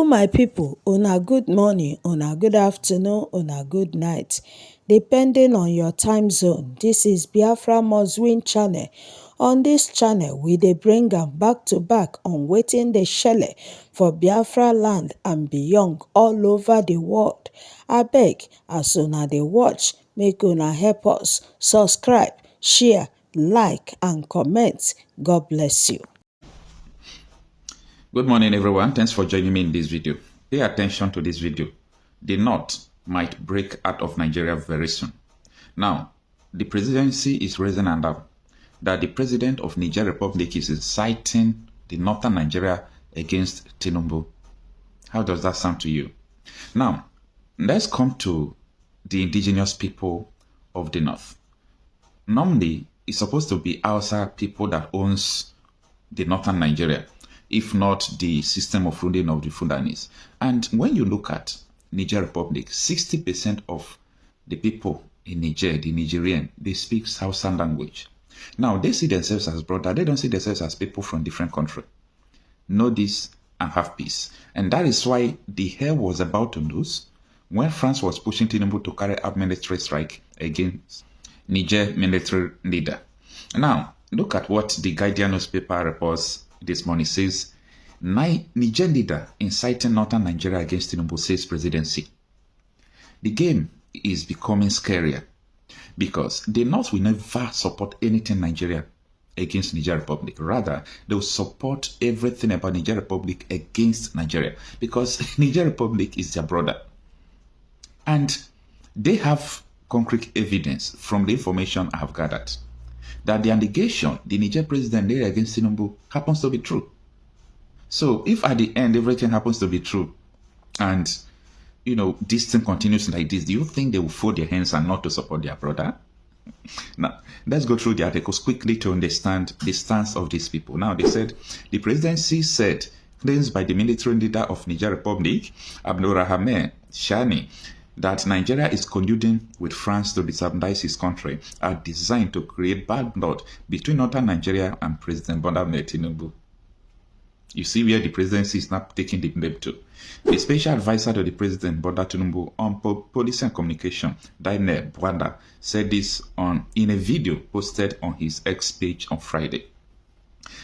My people, una good morning, una good afternoon, una good night, depending on your time zone. This is Biafra Must Win channel. On this channel, we dey bring am back to back on wetin dey shele for Biafra land and beyond all over the world. Abeg, as una dey watch, make una help us subscribe, share, like and comment. God bless you. Good morning, everyone. Thanks for joining me in this video. Pay attention to this video. The North might break out of Nigeria very soon. Now, the presidency is raising hand up that the president of Niger Republic is inciting the northern Nigeria against Tinubu. How does that sound to you? Now, let's come to the indigenous people of the North. Normally, it's supposed to be Hausa people that owns the northern Nigeria, if not the system of ruling of the Fulanis. And when you look at Niger Republic, 60% of the people in Niger, the Nigerian, they speak Hausa language. Now, they see themselves as brother. They don't see themselves as people from different country. Know this and have peace. And that is why the hell was about to lose when France was pushing Tinubu to carry out military strike against Niger military leader. Now, look at what the Guardian newspaper reports this morning. Says, Niger leader inciting northern Nigeria against Tinubu says presidency. The game is becoming scarier because the North will never support anything Nigeria against Niger Republic. Rather, they will support everything about Niger Republic against Nigeria because Niger Republic is their brother. And they have concrete evidence from the information I have gathered that the allegation the Niger president laid against Tinubu happens to be true. So if at the end everything happens to be true and, you know, this thing continues like this, do you think they will fold their hands and not to support their brother? Now, let's go through the articles quickly to understand the stance of these people. Now, they said, the presidency said claims by the military leader of Niger Republic, Abdulrahman Shani, that Nigeria is colluding with France to destabilize his country are designed to create bad blood between northern Nigeria and President Bola Tinubu. You see where the presidency is not taking the blame to. The special advisor to the president, Bola Tinubu, on policy and communication, Daniel Bwanda, said this in a video posted on his X page on Friday.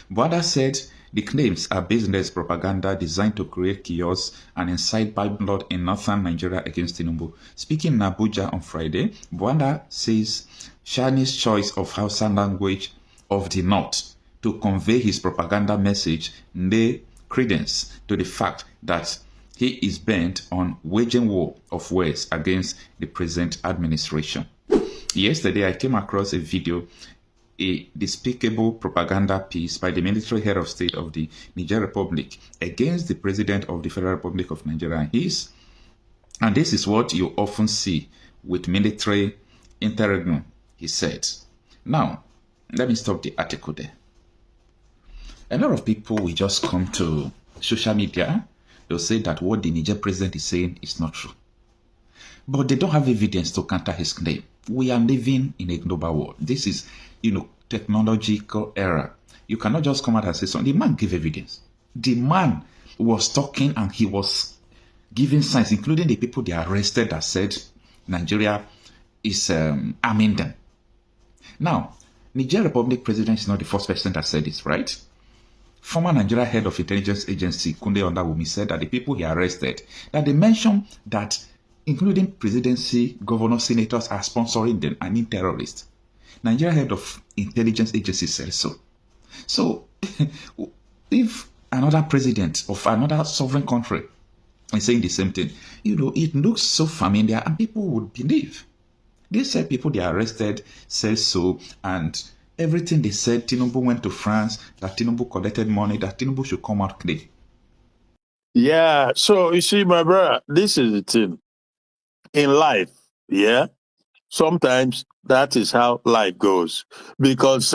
Bwanda said the claims are baseless propaganda designed to create chaos and incite bad blood in northern Nigeria against Tinubu. Speaking in Abuja on Friday, Bwanda says Shani's choice of Hausa language of the North to convey his propaganda message lay credence to the fact that he is bent on waging war of words against the present administration. Yesterday, I came across a video, a despicable propaganda piece by the military head of state of the Niger Republic against the president of the Federal Republic of Nigeria. And this is what you often see with military interregnum, he said. Now, let me stop the article there. A lot of people will just come to social media. They'll say that what the Niger president is saying is not true. But they don't have evidence to counter his claim. We are living in a global world. This is, technological era. You cannot just come out and say something. The man gave evidence. The man was talking and he was giving signs, including the people they arrested that said Nigeria is arming them. Now, Niger Republic president is not the first person that said this, right? Former Nigeria head of intelligence agency Kunle Ondawumi said that the people he arrested, that they mentioned that including presidency, governors, senators are sponsoring them and in terrorists. Nigeria head of intelligence agency said so. So, if another president of another sovereign country is saying the same thing, it looks so familiar and people would believe. They said people they arrested said so, and everything they said, Tinubu went to France, that Tinubu collected money, that Tinubu should come out clean. Yeah, so you see, my brother, this is the thing. In life, yeah, sometimes that is how life goes. Because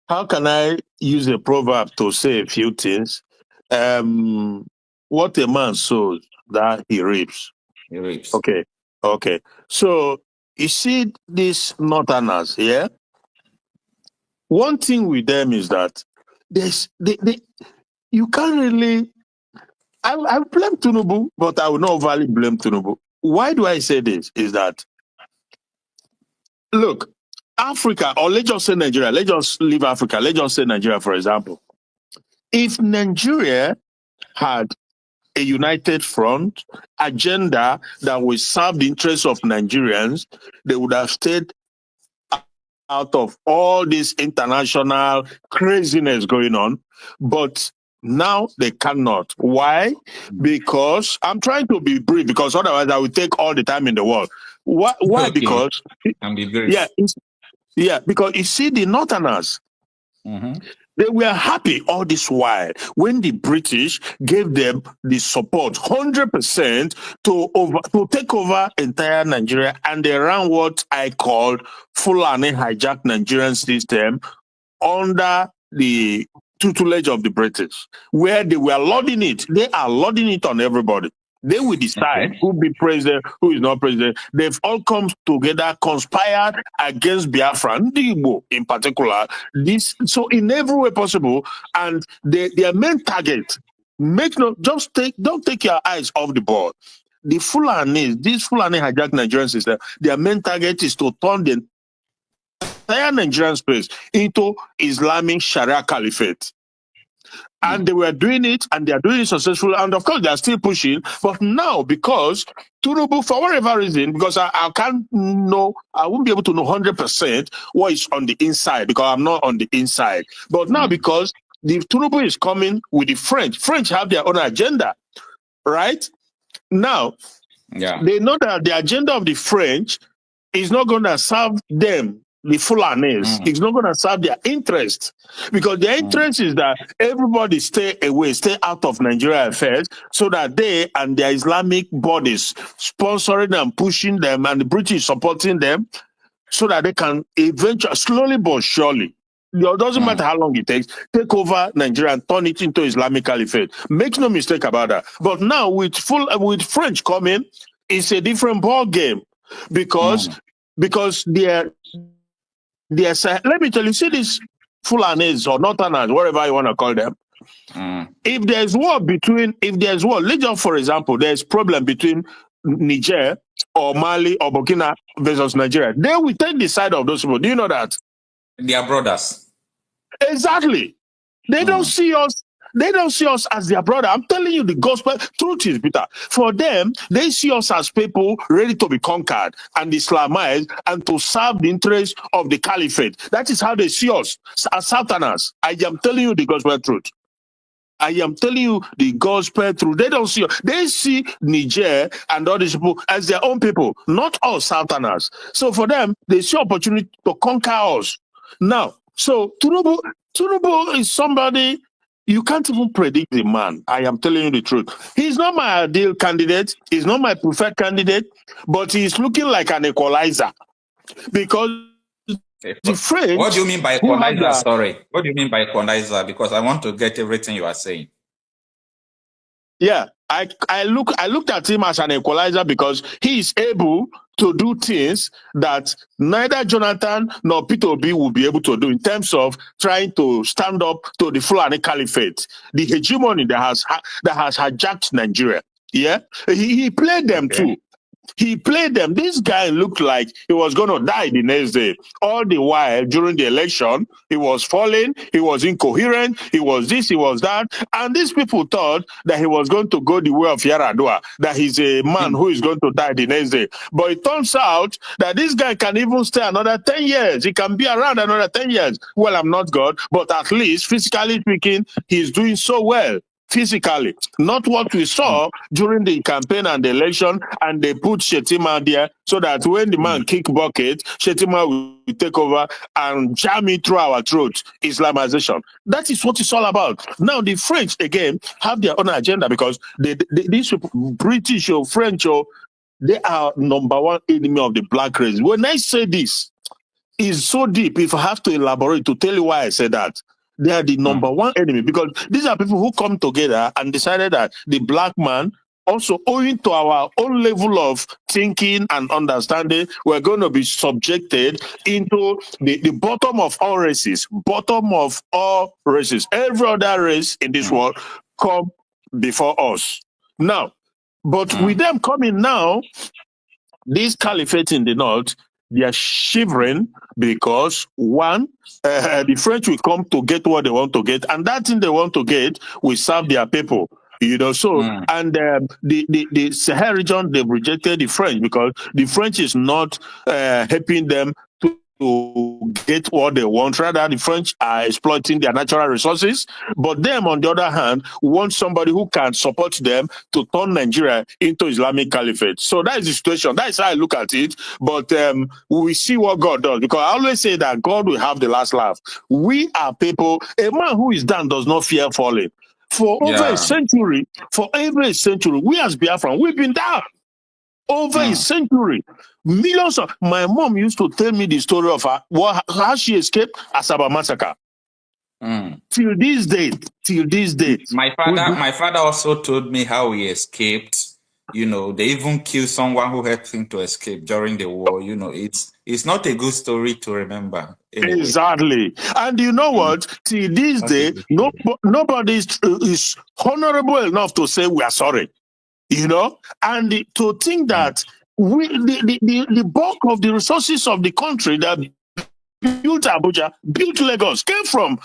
how can I use a proverb to say a few things? What a man sows, that he reaps. He rapes. Okay, okay. So you see these northerners, yeah. One thing with them is that they you can't really. I blame Tinubu, but I will not overly blame Tinubu. Why do I say this? Is that look, Africa, or let's just say Nigeria. Let's just leave Africa. Let's just say Nigeria, for example. If Nigeria had a united front agenda that would serve the interests of Nigerians, they would have stayed out of all this international craziness going on. But now they cannot. Why? Because I'm trying to be brief, because otherwise I will take all the time in the world. Why? Okay. Because And be brief. yeah, because you see the Northerners, they were happy all this while when the British gave them the support 100% to take over entire Nigeria, and they ran what I called Fulani hijacked Nigerian system under the tutelage of the British, where they were loading it. They are loading it on everybody. They will decide who be president, who is not president. They've all come together, conspired against Biafra, Ndigbo in particular. So in every way possible, and their main target, don't take your eyes off the ball. The Fulani, this Fulani hijacked Nigerian system, their main target is to turn the entire Nigerian space into Islamic Sharia Caliphate. And they were doing it, and they are doing it successfully. And of course, they are still pushing. But now, because Tinubu, for whatever reason, because I can't know, I won't be able to know 100% what is on the inside, because I'm not on the inside. But now, because the Tinubu is coming with the French have their own agenda, right? Now, they know that the agenda of the French is not going to serve them, the Fulanis. It's not going to serve their interest, because their interest is that everybody stay away, stay out of Nigeria affairs, so that they and their Islamic bodies sponsoring and pushing them, and the British supporting them, so that they can eventually, slowly but surely, it doesn't matter how long it takes, take over Nigeria and turn it into Islamic Caliphate. Make no mistake about that. But now with French coming, it's a different ball game, because they're let me tell you, see these Fulanis or Northerners, whatever you want to call them. If there's war, let's just, for example, there's problem between Niger or Mali or Burkina versus Nigeria, they will take the side of those people. Do you know that? They are brothers. Exactly. They don't see us. They don't see us as their brother. I'm telling you the gospel. Truth is bitter. For them, they see us as people ready to be conquered and Islamized and to serve the interests of the caliphate. That is how they see us, as Southerners. I am telling you the gospel truth. I am telling you the gospel truth. They don't see us. They see Niger and all these people as their own people, not us Southerners. So for them, they see opportunity to conquer us. Now, so Tinubu is somebody, you can't even predict the man. I am telling you the truth. He's not my ideal candidate. He's not my preferred candidate, but he's looking like an equalizer, because the French. What do you mean by equalizer? Sorry. What do you mean by equalizer? Because I want to get everything you are saying. Yeah, I looked at him as an equalizer, because he is able to do things that neither Jonathan nor Peter Obi will be able to do, in terms of trying to stand up to the Fulani Caliphate, the hegemony that has hijacked Nigeria. Yeah, he played them too. He played them. This guy looked like he was going to die the next day. All the while, during the election, he was falling, he was incoherent, he was this, he was that. And these people thought that he was going to go the way of Yaradua, that he's a man who is going to die the next day. But it turns out that this guy can even stay another 10 years. He can be around another 10 years. Well, I'm not God, but at least, physically speaking, he's doing so well. Physically, not what we saw during the campaign and the election, and they put Shetima there so that when the man kick bucket, Shetima will take over and jam it through our throat. Islamization. That is what it's all about. Now the French again have their own agenda, because these British or French, they are number one enemy of the black race. When I say this, is so deep. If I have to elaborate to tell you why I said that, they are the number one enemy, because these are people who come together and decided that the black man, also owing to our own level of thinking and understanding, we're going to be subjected into the bottom of all races, Every other race in this world come before us. Now, but with them coming now, this caliphate in the north, they are shivering because one, the French will come to get what they want to get, and that thing they want to get will serve their people. So and the Sahel region, they've rejected the French because the French is not helping them to get what they want. Rather, the French are exploiting their natural resources. But them, on the other hand, want somebody who can support them to turn Nigeria into Islamic Caliphate. So that is the situation. That is how I look at it. But we will see what God does. Because I always say that God will have the last laugh. We are people. A man who is down does not fear falling. For over a century, we as Biafran, we've been down. Over a century. Millions of my mom used to tell me the story of how she escaped Asaba massacre. Till this date. My father also told me how he escaped. They even killed someone who helped him to escape during the war. It's not a good story to remember. Anyway. Exactly. And you know what? Till this day, nobody is honorable enough to say we are sorry. And to think that the bulk of the resources of the country that built Abuja, built Lagos, came from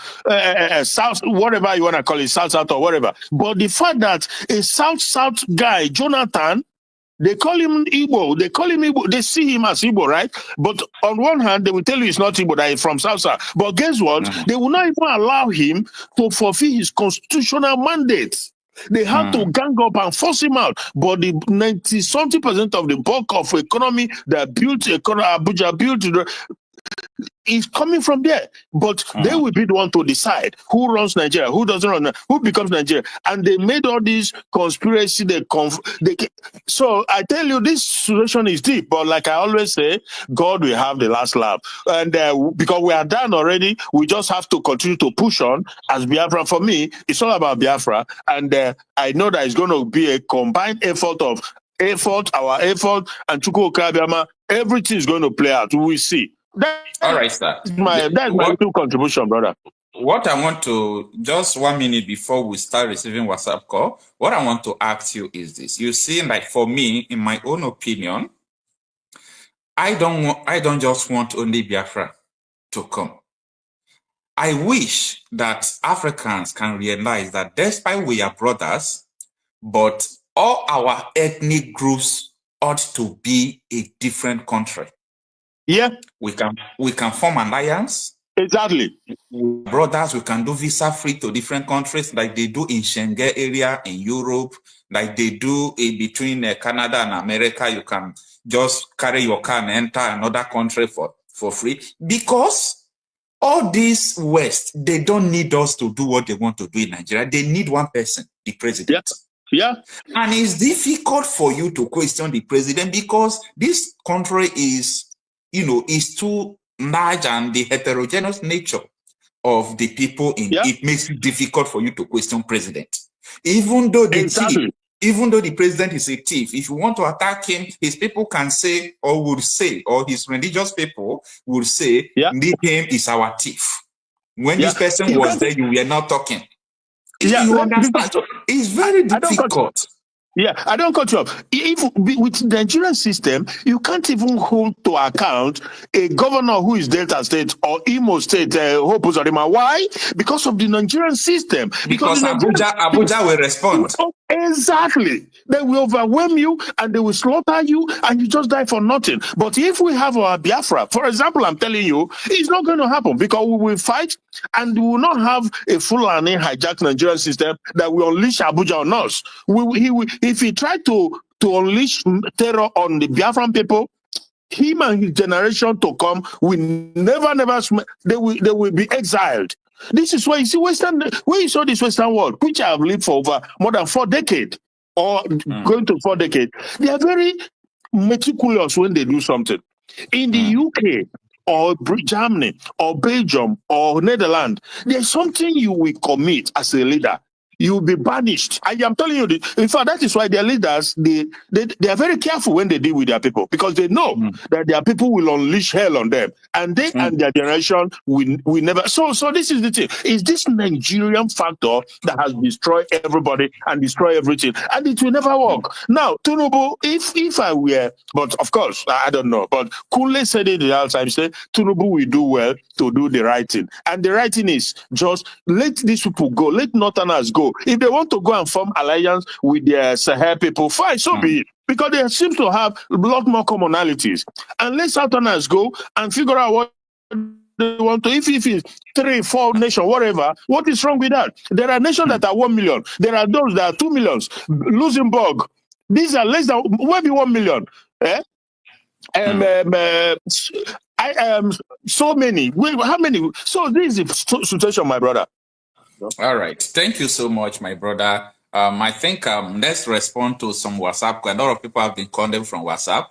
South, whatever you want to call it, South or whatever. But the fact that a South guy, Jonathan, they call him Igbo. They see him as Igbo, right? But on one hand, they will tell you it's not Igbo, that he's from South. But guess what? They will not even allow him to fulfill his constitutional mandate. They have to gang up and force him out. But the 90-something% of the bulk of economy that built Abuja built is coming from there. But they will be the one to decide who runs Nigeria, who doesn't run, who becomes Nigeria. And they made all these conspiracy. So I tell you, this situation is deep. But like I always say, God will have the last laugh. And because we are done already, we just have to continue to push on as Biafra. For me, it's all about Biafra. And I know that it's going to be a combined effort of our effort, and Chukwu Okabiama. Everything is going to play out. We will see. All right, sir. That's my little contribution, brother. What I want to, just 1 minute before we start receiving WhatsApp call, what I want to ask you is this. You see, like for me, in my own opinion, I don't just want only Biafra to come. I wish that Africans can realize that despite we are brothers, but all our ethnic groups ought to be a different country. Yeah. We can form an alliance. Exactly. Brothers, we can do visa free to different countries like they do in Schengen area in Europe, like they do between Canada and America. You can just carry your car and enter another country for free. Because all this West, they don't need us to do what they want to do in Nigeria. They need one person, the president. Yeah. And it's difficult for you to question the president because this country is too large, and the heterogeneous nature of the people in it makes it difficult for you to question president. Even though the president is a thief, if you want to attack him, his people can say, or would say, or his religious people would say, him is our thief. When this person was there, you were not talking. You understand? So it's very difficult. I don't cut you off. With the Nigerian system, you can't even hold to account a governor who is Delta State or Imo State. Why? Because of the Nigerian system. Because Abuja will respond. Exactly. They will overwhelm you and they will slaughter you and you just die for nothing. But if we have our Biafra, for example, I'm telling you, it's not going to happen because we will fight and we will not have a Fulani hijacked Nigerian system that will unleash Abuja on us. If he tried to unleash terror on the Biafran people, him and his generation to come will never, they will be exiled. This is why you see when you saw this Western world, which I have lived for over more than 4 decades, or going to 4 decades, they are very meticulous when they do something. In the UK or Germany or Belgium or Netherlands, there's something you will commit as a leader. You'll be banished. I am telling you this. In fact, that is why their leaders, they are very careful when they deal with their people, because they know that their people will unleash hell on them, and they and their generation will never. So this is the thing. Is this Nigerian factor that has destroyed everybody and destroyed everything, and it will never work. Now, Tinubu, if I were, but of course I don't know, but Kunle said it the other time. Say Tinubu will do well to do the right thing, and the right thing is just let these people go, let Northerners go. If they want to go and form alliance with their Sahel people, fine, so be it. Because they seem to have a lot more commonalities. And let Southerners go and figure out what they want to. If it's 3, 4 nations, whatever, what is wrong with that? There are nations that are 1 million. There are those that are 2 millions. Luxembourg, these are less than maybe 1 million. So many. How many? So this is the situation, my brother. All right. Thank you so much, my brother. I think let's respond to some WhatsApp. A lot of people have been calling from WhatsApp.